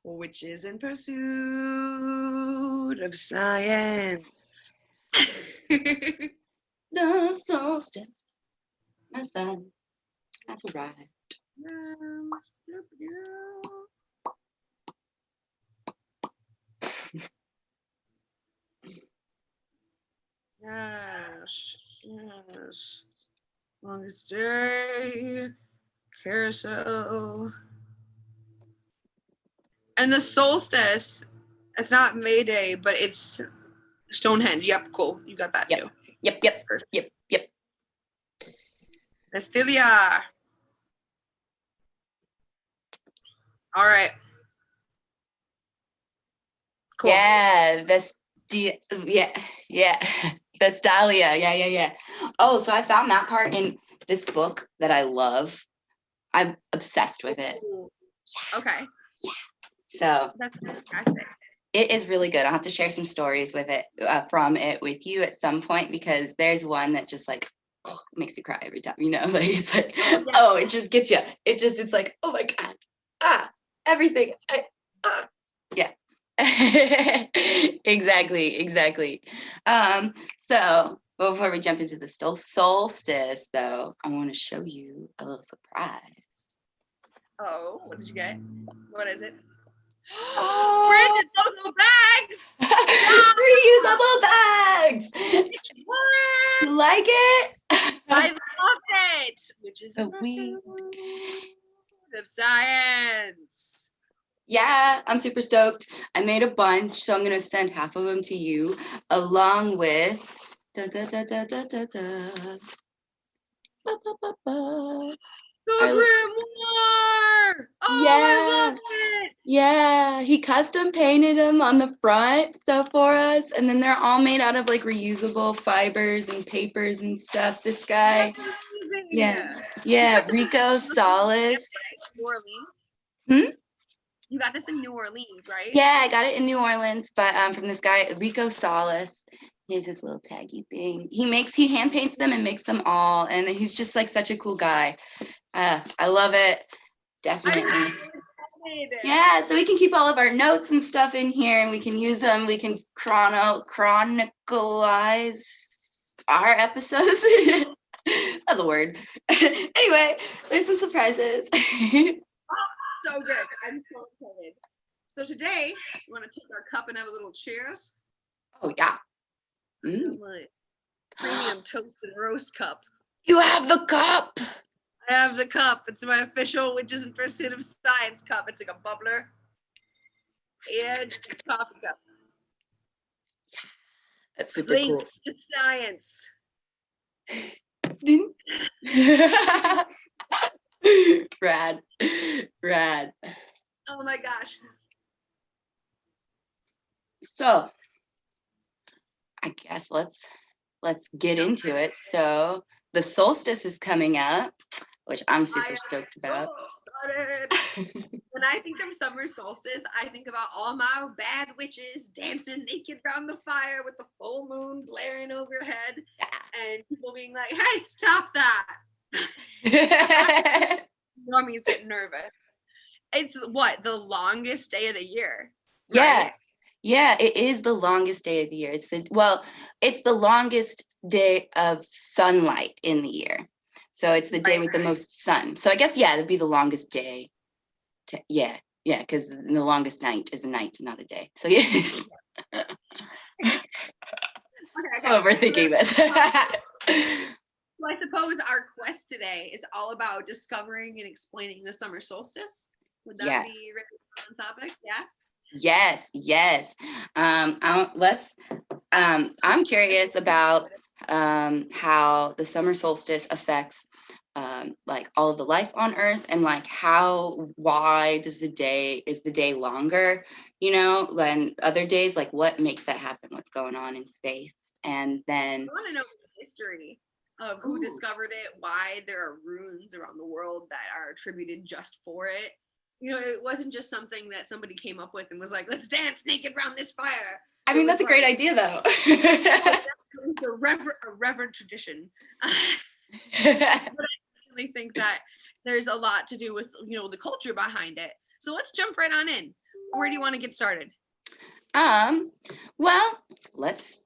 which is in pursuit of science. The solstice, my sun has arrived. Yes. Longest day, carousel. And the solstice, it's not May Day, but it's Stonehenge. Yep, cool. You got that too. Yep. Vestilia. All right. Cool. Yeah, Vestalia. Yeah. Oh, so I found that part in this book that I love. I'm obsessed with it. Yeah. Okay. Yeah. So that's fantastic. It is really good. I'll have to share some stories with it from it with you at some point, because there's one that just like makes you cry every time, like it's like, it just gets you. It's like, oh my God, everything. Yeah. Exactly. So before we jump into the solstice, though, I want to show you a little surprise. Oh, what did you get? What is it? Reusable bags! Reusable bags! You like it? I love it! Which is a pursuit of science. Yeah, I'm super stoked. I made a bunch, so I'm going to send half of them to you, along with The grimoire! Oh, yeah. I love it! Yeah, he custom painted them on the front stuff for us, and then they're all made out of like reusable fibers and papers and stuff. This guy, yeah, Rico Solace. New Orleans. You got this in New Orleans, right? Yeah, I got it in New Orleans, but from this guy Rico Solace. Here's his little taggy thing. He hand paints them and makes them all, and he's just like such a cool guy. I love it. Definitely. Yeah, so we can keep all of our notes and stuff in here, and we can use them. We can chronicleize our episodes. That's a word. Anyway, there's some surprises. So good. I'm so excited. So today, you want to take our cup and have a little cheers? Oh, yeah. My premium toasted roast cup. You have the cup. I have the cup. It's my official Witches in Pursuit of Science cup. It's like a bubbler. And it's a coffee cup. That's super cool. To science. Rad. Oh my gosh. So, I guess let's get into it. So, the solstice is coming up, which I'm super stoked about. When I think of summer solstice, I think about all my bad witches dancing naked around the fire with the full moon blaring overhead, and people being like, "Hey, stop that!" Normies get nervous. It's the longest day of the year. Right? Yeah, it is the longest day of the year. It's the longest day of sunlight in the year. So it's the day with the most sun. So I guess, it'd be the longest day. Because the longest night is a night, not a day. So yeah. I'm overthinking this. So I suppose our quest today is all about discovering and explaining the summer solstice. Would that be on topic? Yeah. Yes. I'm curious about how the summer solstice affects like all of the life on Earth, and like why is the day longer, than other days? Like what makes that happen? What's going on in space? And then I want to know the history of who discovered it, why there are runes around the world that are attributed just for it. It wasn't just something that somebody came up with and was like, let's dance naked around this fire. I mean, that's a great idea, though. It's a reverent tradition. But I really think that there's a lot to do with, the culture behind it. So let's jump right on in. where do you want to get started? Well, let's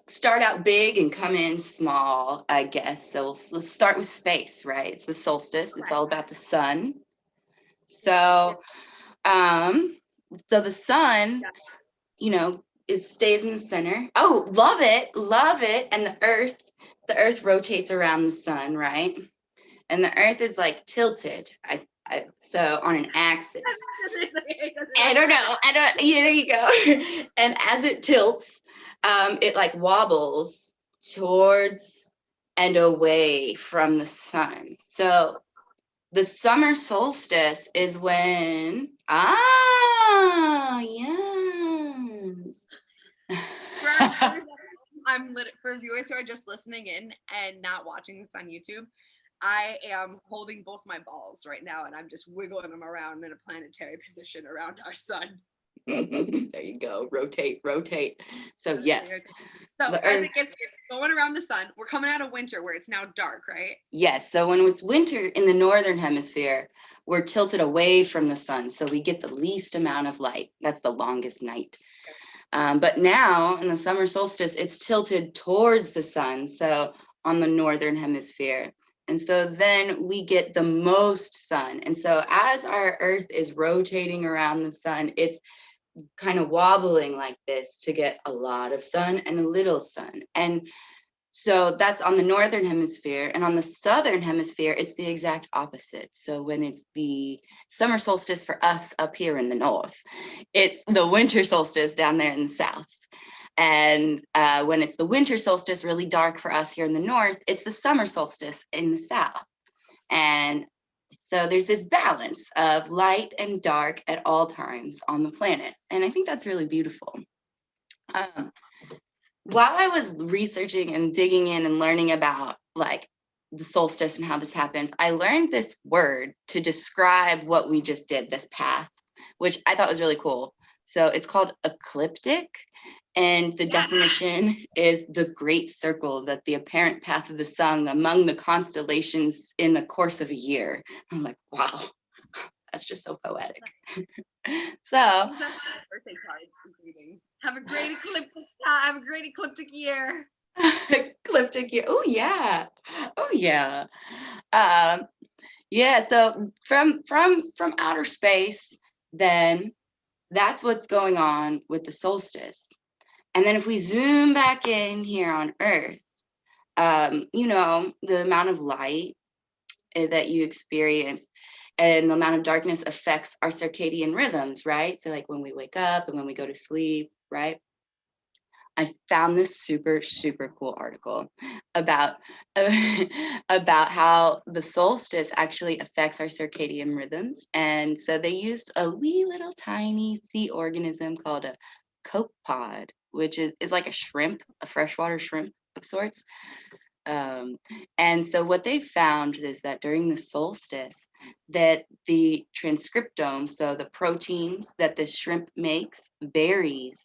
start out big and come in small, I guess. So let's start with space, right? It's the solstice. It's all about the sun. So, so the sun, you know, stays in the center. Oh, love it. And the earth rotates around the sun, right? And the earth is like tilted. So on an axis. I don't know. Yeah, there you go. And as it tilts, it like wobbles towards and away from the sun. So the summer solstice is when yes. For viewers who are just listening in and not watching this on YouTube, I am holding both my balls right now and I'm just wiggling them around in a planetary position around our sun. There you go. Rotate. So yes. So as it gets going around the sun, we're coming out of winter where it's now dark, right? Yes. So when it's winter in the northern hemisphere, we're tilted away from the sun. So we get the least amount of light. That's the longest night. But now in the summer solstice, it's tilted towards the sun. So on the northern hemisphere. And so then we get the most sun. And so as our earth is rotating around the sun, it's kind of wobbling like this to get a lot of sun and a little sun. And so that's on the northern hemisphere. And on the southern hemisphere, it's the exact opposite. So when it's the summer solstice for us up here in the north, it's the winter solstice down there in the south. And when it's the winter solstice, really dark for us here in the north, it's the summer solstice in the south. And so there's this balance of light and dark at all times on the planet. And I think that's really beautiful. While I was researching and digging in and learning about like the solstice and how this happens, I learned this word to describe what we just did, this path, which I thought was really cool. So it's called ecliptic. And the definition is the great circle, that the apparent path of the sun among the constellations in the course of a year. I'm like, wow, that's just so poetic. So birthday card greeting. Have a great ecliptic year. Ecliptic year. Oh yeah. Yeah. So from outer space, then that's what's going on with the solstice. And then if we zoom back in here on Earth, the amount of light that you experience and the amount of darkness affects our circadian rhythms, right? So like when we wake up and when we go to sleep, right? I found this super, super cool article about about how the solstice actually affects our circadian rhythms. And so they used a wee little tiny sea organism called a copepod, which is like a shrimp, a freshwater shrimp of sorts. And so what they found is that during the solstice, that the transcriptome, so the proteins that the shrimp makes, varies.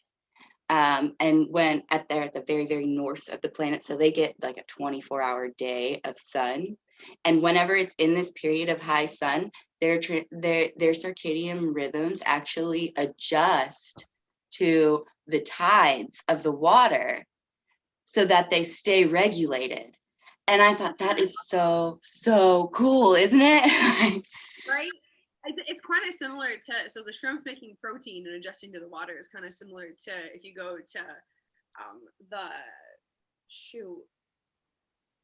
And when they're at the very, very north of the planet, so they get like a 24-hour day of sun. And whenever it's in this period of high sun, their circadian rhythms actually adjust to the tides of the water so that they stay regulated. And I thought that is so, so cool, isn't it? Right? It's kind of similar to, so the shrimp's making protein and adjusting to the water is kind of similar to if you go to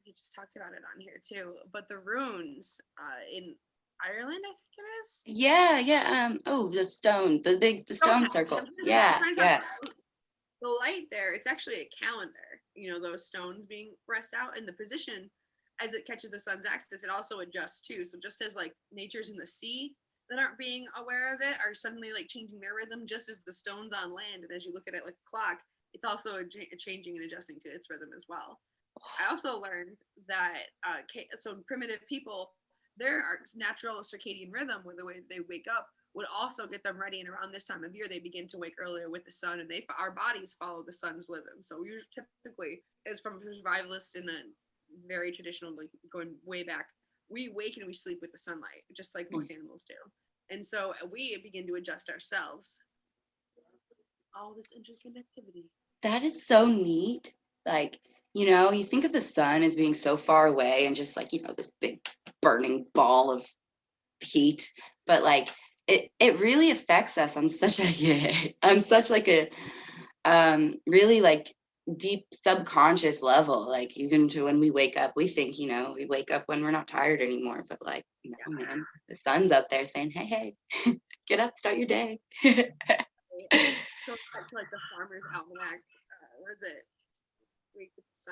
we just talked about it on here too, but the runes in Ireland, I think it is. Yeah. The stone circle. Yeah. The light there, it's actually a calendar, those stones being pressed out, and the position as it catches the sun's axis, it also adjusts too. So just as like natures in the sea that aren't being aware of it are suddenly like changing their rhythm, just as the stones on land, and as you look at it like a clock, it's also changing and adjusting to its rhythm as well. I also learned that so primitive people, their natural circadian rhythm, with the way they wake up, would also get them ready. And around this time of year, they begin to wake earlier with the sun, and our bodies follow the sun's rhythm. So usually, typically, as from survivalists in a very traditional, like going way back, we wake and we sleep with the sunlight, just like most animals do. And so we begin to adjust ourselves. All this interconnectivity. That is so neat. Like, you think of the sun as being so far away and just like, this big burning ball of heat, but like it really affects us on such a on such like a really like deep subconscious level. Like even to when we wake up, we think, we wake up when we're not tired anymore, but like, no, man, the sun's up there saying, hey, get up, start your day. Goes back to like the Farmer's Almanac. What is it?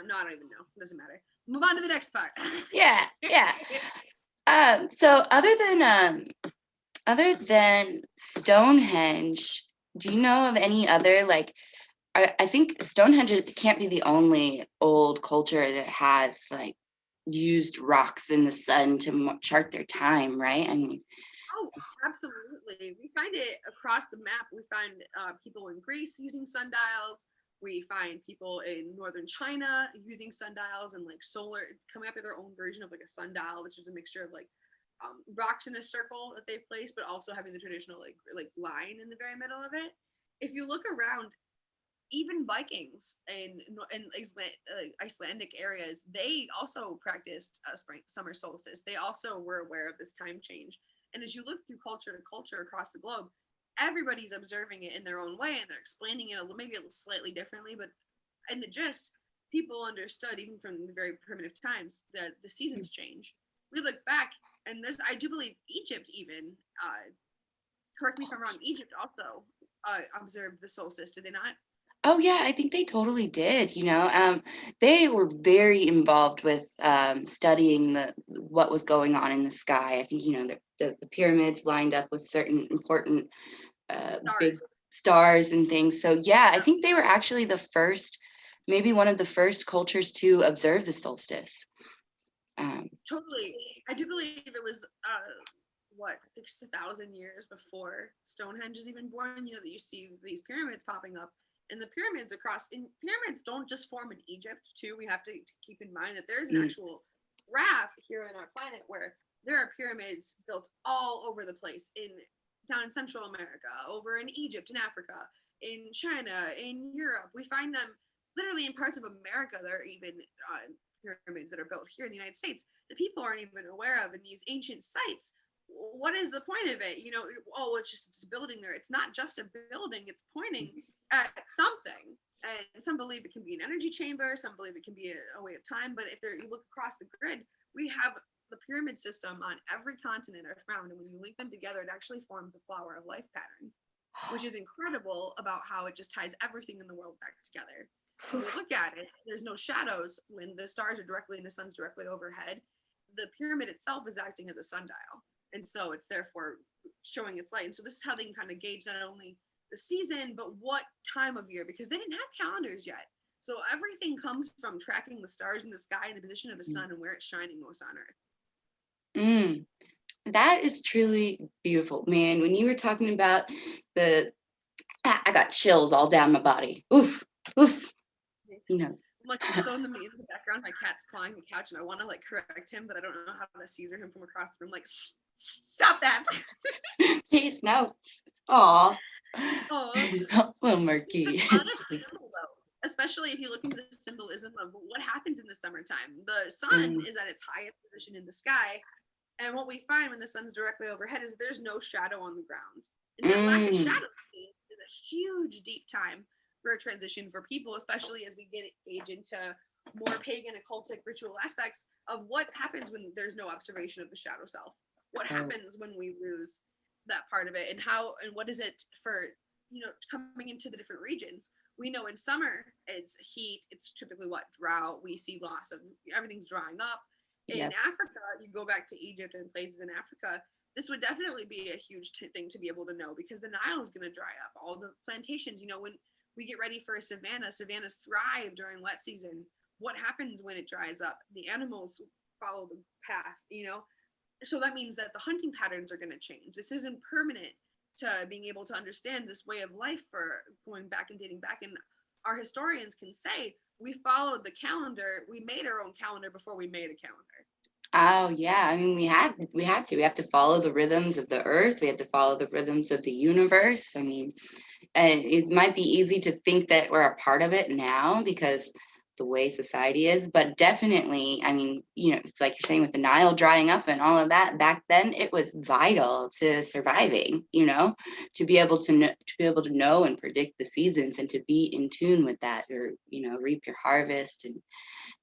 No, I don't even know. It doesn't matter. Move on to the next part. Yeah. So other than Stonehenge, do you know of any other like? I think Stonehenge can't be the only old culture that has like used rocks in the sun to chart their time, right? I mean, Oh, absolutely. We find it across the map. We find people in Greece using sundials. We find people in northern China using sundials and like solar, coming up with their own version of like a sundial, which is a mixture of like rocks in a circle that they place, but also having the traditional like line in the very middle of it. If you look around, even Vikings and Icelandic areas, they also practiced summer solstice. They also were aware of this time change. And as you look through culture to culture across the globe, everybody's observing it in their own way, and they're explaining it maybe a little slightly differently. But in the gist, people understood even from the very primitive times that the seasons change. We look back, and I do believe Egypt even. Correct me if I'm wrong. Egypt also observed the solstice, did they not? Oh yeah, I think they totally did. They were very involved with studying what was going on in the sky. I think the pyramids lined up with certain important big stars and things. So yeah, I think they were actually maybe one of the first cultures to observe the solstice. Totally, I do believe it was 6,000 years before Stonehenge is even born. That you see these pyramids popping up. And the pyramids pyramids don't just form in Egypt too. We have to keep in mind that there's an actual graph here in our planet where there are pyramids built all over the place down in Central America, over in Egypt, in Africa, in China, in Europe. We find them literally in parts of America. There are even pyramids that are built here in the United States that people aren't even aware of in these ancient sites. What is the point of it? It's just a building there. It's not just a building. It's pointing at something. And some believe it can be an energy chamber. Some believe it can be a way of time. But if you look across the grid, we have the pyramid system on every continent are found. And when you link them together, it actually forms a flower of life pattern, which is incredible about how it just ties everything in the world back together. When you look at it, there's no shadows when the stars are directly and the sun's directly overhead. The pyramid itself is acting as a sundial. And so it's therefore showing its light. And so this is how they can kind of gauge not only the season, but what time of year, because they didn't have calendars yet. So everything comes from tracking the stars in the sky and the position of the sun and where it's shining most on Earth. That is truly beautiful, man. When you were talking about I got chills all down my body. Oof. Like, so in the background, my cat's clawing the couch, and I want to like correct him, but I don't know how to Caesar him from across the room. Like, stop that! Please, no. Aw. Oh, little murky. Especially if you look into the symbolism of what happens in the summertime. The sun is at its highest position in the sky, and what we find when the sun's directly overhead is there's no shadow on the ground. And that lack of shadow is a huge, deep time for a transition for people, especially as we age into more pagan, occultic, ritual aspects of what happens when there's no observation of the shadow self. What happens when we lose that part of it, and what is it for coming into the different regions? We know in summer it's heat, it's typically drought. We see loss of everything's drying up. In Africa, you go back to Egypt and places in Africa, this would definitely be a huge thing to be able to know, because the Nile is going to dry up. All the plantations, when we get ready for a savannas thrive during wet season. What happens when it dries up? The animals follow the path, so that means that the hunting patterns are going to change. This isn't permanent to being able to understand this way of life for going back and dating back. And our historians can say we followed the calendar. We made our own calendar before we made a calendar. Oh yeah, I mean we have to follow the rhythms of the earth. We have to follow the rhythms of the universe. I mean, it might be easy to think that we're a part of it now because the way society is, but definitely, I mean, like you're saying with the Nile drying up and all of that, back then it was vital to surviving, to be able to know and predict the seasons and to be in tune with that, or reap your harvest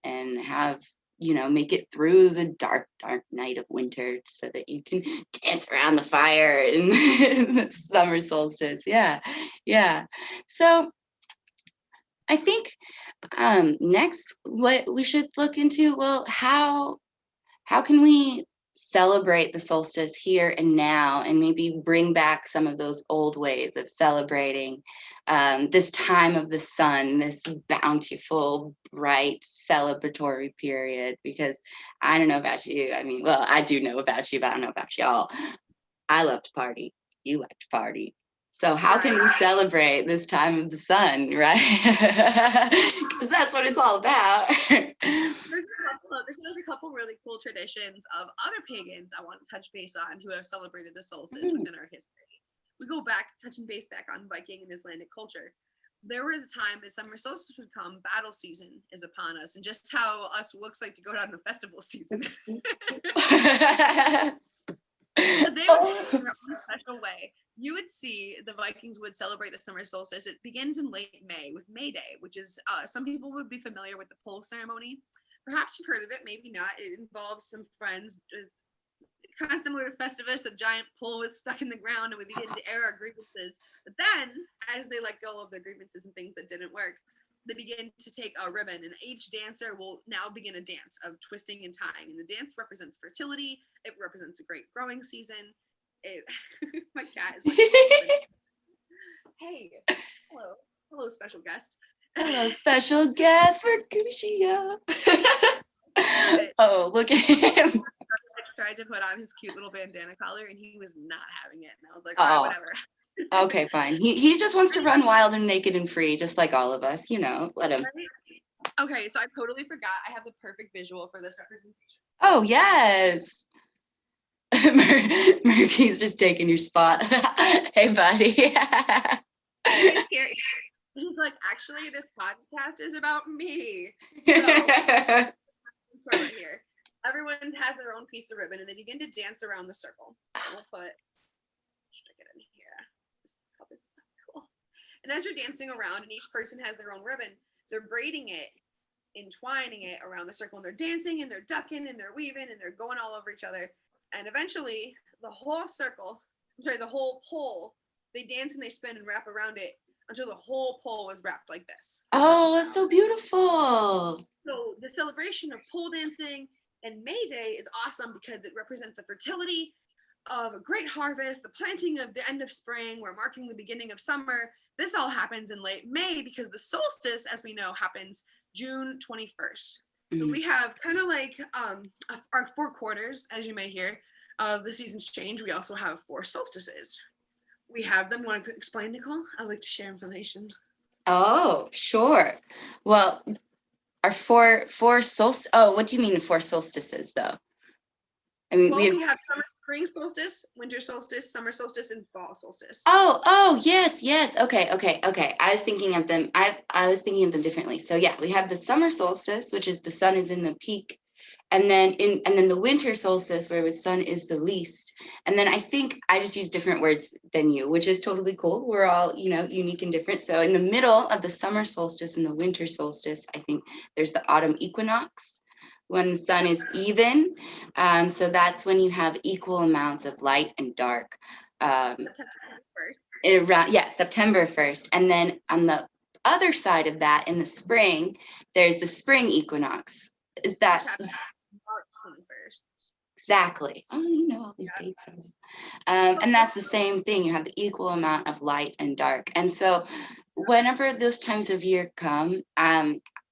and have make it through the dark night of winter so that you can dance around the fire in the summer solstice. Yeah. So I think next what we should look into, well, how can we celebrate the solstice here and now and maybe bring back some of those old ways of celebrating this time of the sun, this bountiful, bright, celebratory period? Because I don't know about you. I mean, well, I do know about you, but I don't know about y'all. I love to party. You like to party. So how can we celebrate this time of the sun, right? Because that's what it's all about. There's a couple really cool traditions of other pagans I want to touch base on who have celebrated the solstice within our history. We go back, touching base back on Viking and Icelandic culture. There was a time as summer solstice would come, battle season is upon us, and just how us Wooks like to go down the festival season. But they would in their own special way. You would see the Vikings would celebrate the summer solstice. It begins in late May with May Day, which is some people would be familiar with the pole ceremony. Perhaps you've heard of it, maybe not. It involves some friends, kind of similar to Festivus. A giant pole was stuck in the ground, and we begin to air our grievances. But then, as they let go of their grievances and things that didn't work, they begin to take a ribbon, and each dancer will now begin a dance of twisting and tying. And the dance represents fertility. It represents a great growing season. My cat is like, hey, hello, special guest. Hello, special guest for Kushia. Oh, look at him. I tried to put on his cute little bandana collar, and he was not having it. And I was like, all right, whatever. Okay, fine. He just wants to run wild and naked and free, just like all of us. Let him. Okay, so I totally forgot. I have the perfect visual for this representation. Oh, yes. Murky's just taking your spot. Hey, buddy. He's scary. He's like, actually, this podcast is about me. So, right here. Everyone has their own piece of ribbon, and they begin to dance around the circle. So we'll stick it in here. This cup is so cool. And as you're dancing around, and each person has their own ribbon, they're braiding it, entwining it around the circle, and they're dancing, and they're ducking, and they're weaving, and they're going all over each other. And eventually, the whole pole, they dance and they spin and wrap around it until the whole pole was wrapped like this. Oh, that's so beautiful. So the celebration of pole dancing and May Day is awesome because it represents the fertility of a great harvest, the planting of the end of spring. We're marking the beginning of summer. This all happens in late May because the solstice, as we know, happens June 21st. So we have kind of like our 4 quarters, as you may hear, of the seasons change. We also have 4 solstices. We have them. Want to explain, Nicole? I like to share information. Oh, sure. Well, our four solstices. Oh, what do you mean 4 solstices, though? I mean, we have spring solstice, winter solstice, summer solstice, and fall solstice. Oh, yes. Okay. I was thinking of them. I was thinking of them differently. So yeah, we have the summer solstice, which is the sun is in the peak, and then the winter solstice, where the sun is the least. And then I think I just use different words than you, which is totally cool. We're all unique and different. So in the middle of the summer solstice and the winter solstice, I think there's the autumn equinox, when the sun is even. So that's when you have equal amounts of light and dark. September 1st. And then on the other side of that, in the spring, there's the spring equinox. Is that March 21st? Exactly. Oh, all these dates. And that's the same thing. You have the equal amount of light and dark. And so whenever those times of year come,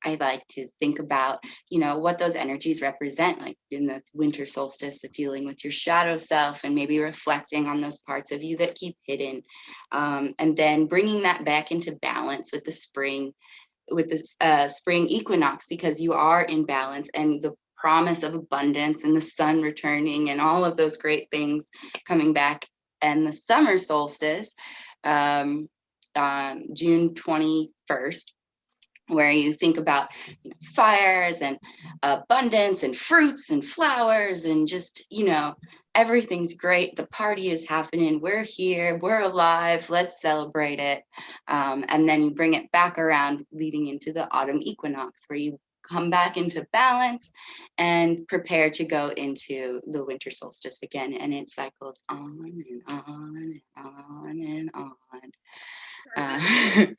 I like to think about, what those energies represent, like in the winter solstice of dealing with your shadow self and maybe reflecting on those parts of you that keep hidden. And then bringing that back into balance with the spring equinox, because you are in balance, and the promise of abundance and the sun returning and all of those great things coming back. And the summer solstice on June 21st, where you think about fires and abundance and fruits and flowers and just, everything's great. The party is happening. We're here. We're alive. Let's celebrate it. And then you bring it back around leading into the autumn equinox, where you come back into balance and prepare to go into the winter solstice again. And it cycles on and on and on and on.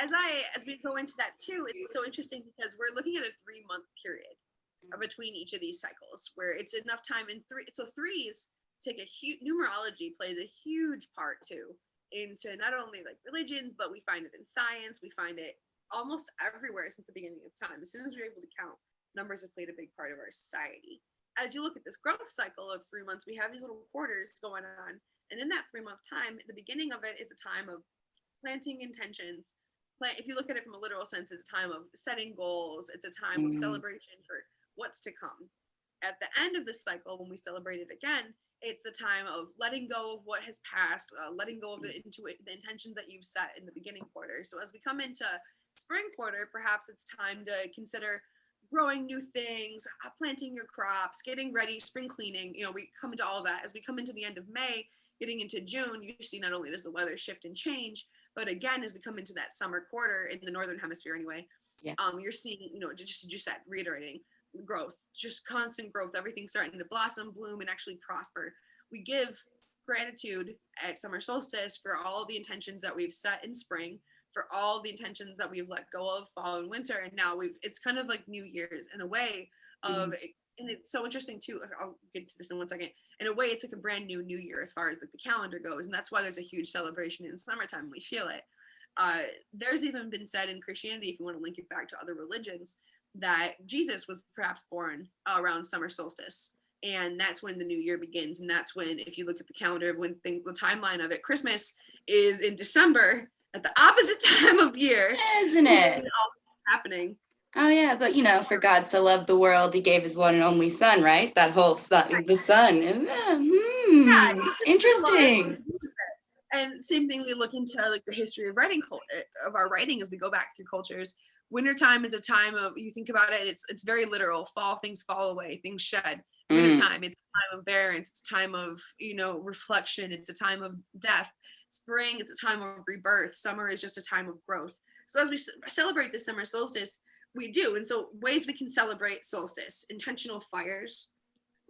As we go into that too, it's so interesting because we're looking at a 3-month period between each of these cycles, where it's enough time in three. So threes take a huge, numerology plays a huge part too into not only like religions, but we find it in science. We find it almost everywhere since the beginning of time. As soon as we're able to count, numbers have played a big part of our society. As you look at this growth cycle of 3 months, we have these little quarters going on. And in that 3-month time, the beginning of it is the time of planting intentions. If you look at it from a literal sense, it's a time of setting goals. It's a time of celebration for what's to come. At the end of the cycle, when we celebrate it again, it's the time of letting go of what has passed, letting go of the intentions that you've set in the beginning quarter. So as we come into spring quarter, perhaps it's time to consider growing new things, planting your crops, getting ready, spring cleaning. We come into all of that. As we come into the end of May, getting into June, you see not only does the weather shift and change, but again, as we come into that summer quarter in the northern hemisphere anyway, you're seeing, just that reiterating growth, just constant growth, everything starting to blossom, bloom, and actually prosper. We give gratitude at summer solstice for all the intentions that we've set in spring, for all the intentions that we've let go of fall and winter, and now it's kind of like New Year's in a way of, and it's so interesting too. I'll get to this in 1 second. In a way, it's like a brand new year as far as like the calendar goes, and that's why there's a huge celebration in summertime. We feel it. There's even been said in Christianity, if you want to link it back to other religions, that Jesus was perhaps born around summer solstice, and that's when the new year begins. And that's when, if you look at the calendar of when the timeline of it, Christmas is in December at the opposite time of year, isn't it? All happening. Oh yeah, but for God so loved the world, he gave his one and only son, right? That whole the sun. Interesting. And same thing, we look into like the history of writing, of our writing as we go back through cultures. Wintertime is a time of, you think about it, it's very literal. Fall, things fall away, things shed. Wintertime, it's a time of barrenness, it's a time of, reflection, it's a time of death. Spring, it's a time of rebirth. Summer is just a time of growth. So as we celebrate the summer solstice, we do. And so ways we can celebrate solstice: intentional fires.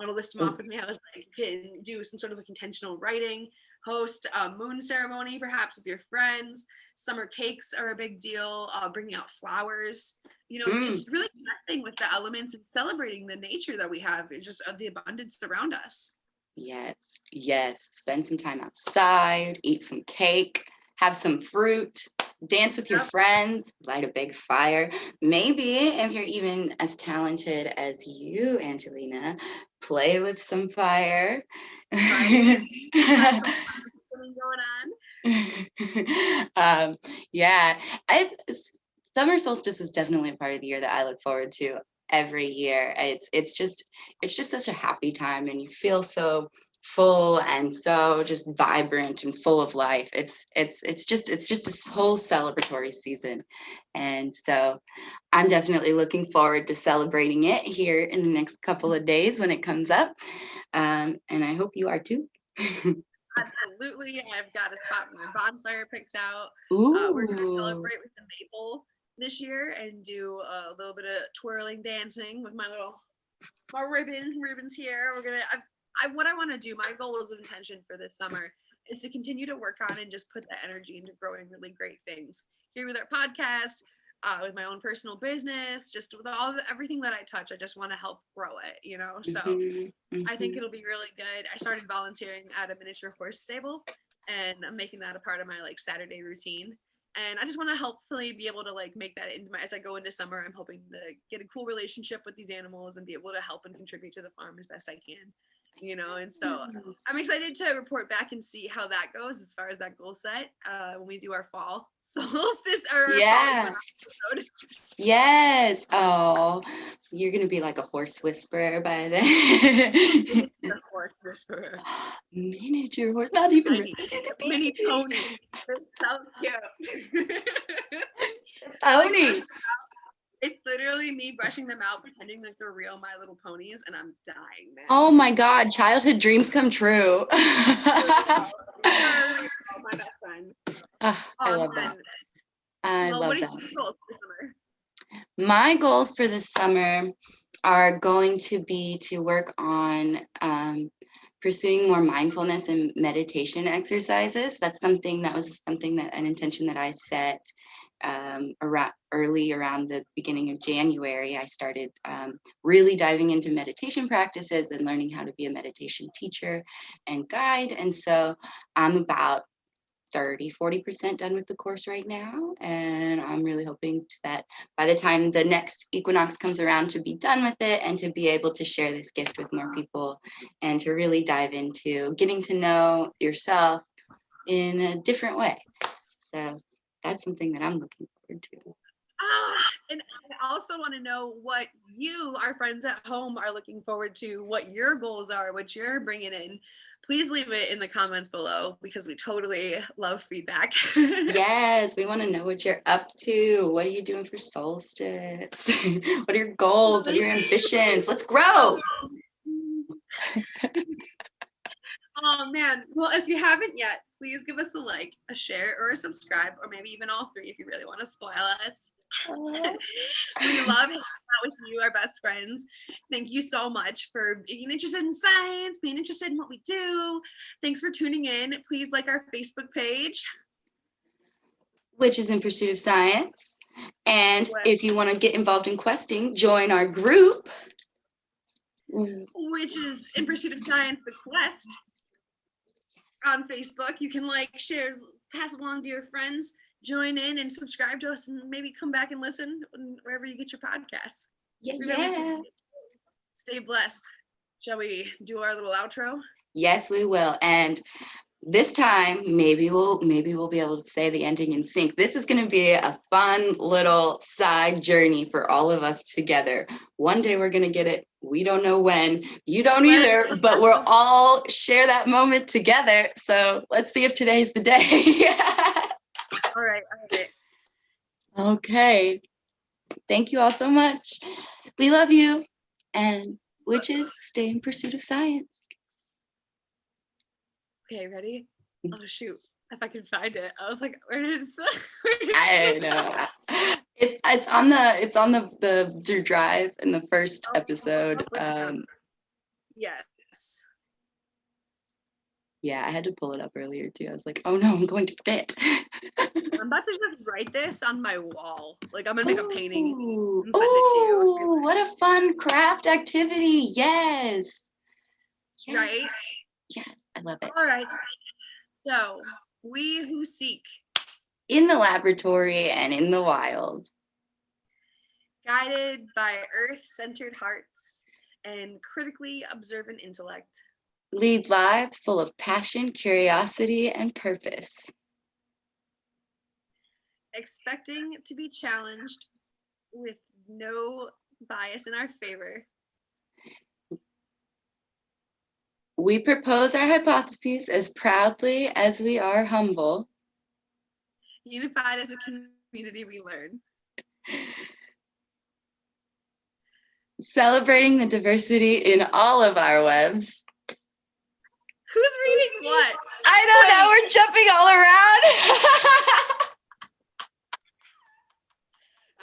I want to list them off with me. I was like, you can do some sort of like intentional writing, host a moon ceremony, perhaps with your friends. Summer cakes are a big deal. Bringing out flowers, just really connecting with the elements and celebrating the nature that we have, just the abundance around us. Yes. Spend some time outside, eat some cake, have some fruit, dance with your friends, light a big fire. Maybe if you're even as talented as you, Angelina, play with some fire. Going on. Summer solstice is definitely a part of the year that I look forward to every year. It's just such a happy time, and you feel so full and so just vibrant and full of life. It's just a whole celebratory season, and so I'm definitely looking forward to celebrating it here in the next couple of days when it comes up, and I hope you are too. Absolutely. I've got a spot for my bonfire picked out. We're going to celebrate with the maple this year and do a little bit of twirling dancing with my ribbons here. We're going to, what I want to do, my goals of intention for this summer is to continue to work on and just put that energy into growing really great things here with our podcast, with my own personal business, just with everything that I touch. I just want to help grow it, so I think it'll be really good. I started volunteering at a miniature horse stable, and I'm making that a part of my Saturday routine. And I just want to hopefully be able to make that into as I go into summer. I'm hoping to get a cool relationship with these animals and be able to help and contribute to the farm as best I can. And so I'm excited to report back and see how that goes as far as that goal set when we do our fall solstice or fall episode. Yes. Oh, you're gonna be like a horse whisperer by then. A horse whisperer. Miniature horse, not even mini ponies. So cute. Ponies. It's literally me brushing them out, pretending like they're real My Little Ponies, and I'm dying, man. Oh my God, childhood dreams come true. My best friend. I love that. I love what are that. your goals for summer? My goals for this summer are going to be to work on pursuing more mindfulness and meditation exercises. That's something that an intention that I set around the beginning of January. I started really diving into meditation practices and learning how to be a meditation teacher and guide. And so I'm about 30-40% done with the course right now, and I'm really hoping that by the time the next equinox comes around to be done with it and to be able to share this gift with more people and to really dive into getting to know yourself in a different way. So that's something that I'm looking forward to. And I also want to know what you, our friends at home, are looking forward to, what your goals are, what you're bringing in. Please leave it in the comments below because we totally love feedback. Yes, we want to know what you're up to. What are you doing for solstice? What are your goals? What are your ambitions? Let's grow. Oh man. Well, if you haven't yet, please give us a like, a share, or a subscribe, or maybe even all three if you really want to spoil us. We love hanging out with you, our best friends. Thank you so much for being interested in science, being interested in what we do. Thanks for tuning in. Please like our Facebook page, Witches in Pursuit of Science. And if you want to get involved in questing, join our group, Witches in Pursuit of Science, the Quest, on Facebook. You can like, share, pass along to your friends. Join in and subscribe to us, and maybe come back and listen wherever you get your podcasts. Yeah. Stay blessed. Shall we do our little outro? Yes, we will. And this time, maybe we'll be able to say the ending in sync. This is going to be a fun little side journey for all of us together. One day we're going to get it. We don't know when. You don't either, but we'll all share that moment together. So let's see if today's the day. All right. Okay. Thank you all so much. We love you. And witches, stay in pursuit of science. Okay, ready? Oh shoot. If I can find it. I was like, where is I know. It's on the drive in the first episode. Yes. Yeah, I had to pull it up earlier too. I was like, oh no, I'm going to forget. I'm about to just write this on my wall. Like I'm gonna make a painting and send it to you. Oh, what a fun craft activity. Yes. Right? Yeah, I love it. All right. So, we who seek in the laboratory and in the wild, guided by earth-centered hearts and critically observant intellect, lead lives full of passion, curiosity, and purpose, expecting to be challenged with no bias in our favor. We propose our hypotheses as proudly as we are humble. Unified as a community, we learn. Celebrating the diversity in all of our webs. Who's reading what? I don't know. We're jumping all around.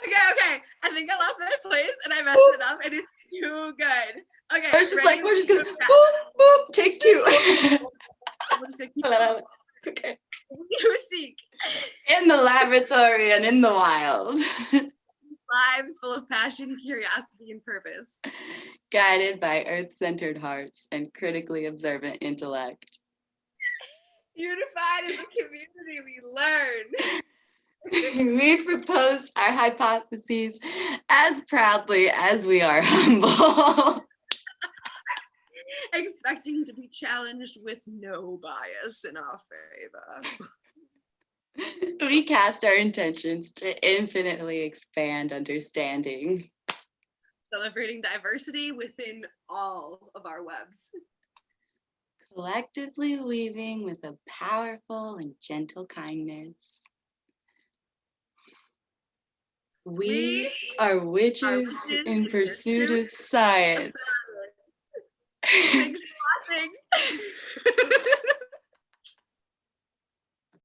Okay. I think I lost my place and I messed it up, and it's too good. Okay. I was just like, we're just gonna boop, boop, take two. I'm just gonna keep okay. You seek in the laboratory and in the wild. Lives full of passion, curiosity, and purpose. Guided by earth-centered hearts and critically observant intellect. Unified as a community, we learn. We propose our hypotheses as proudly as we are humble. expecting to be challenged with no bias in our favor. We cast our intentions to infinitely expand understanding. Celebrating diversity within all of our webs. Collectively weaving with a powerful and gentle kindness. We are witches in pursuit of science. Thanks for watching.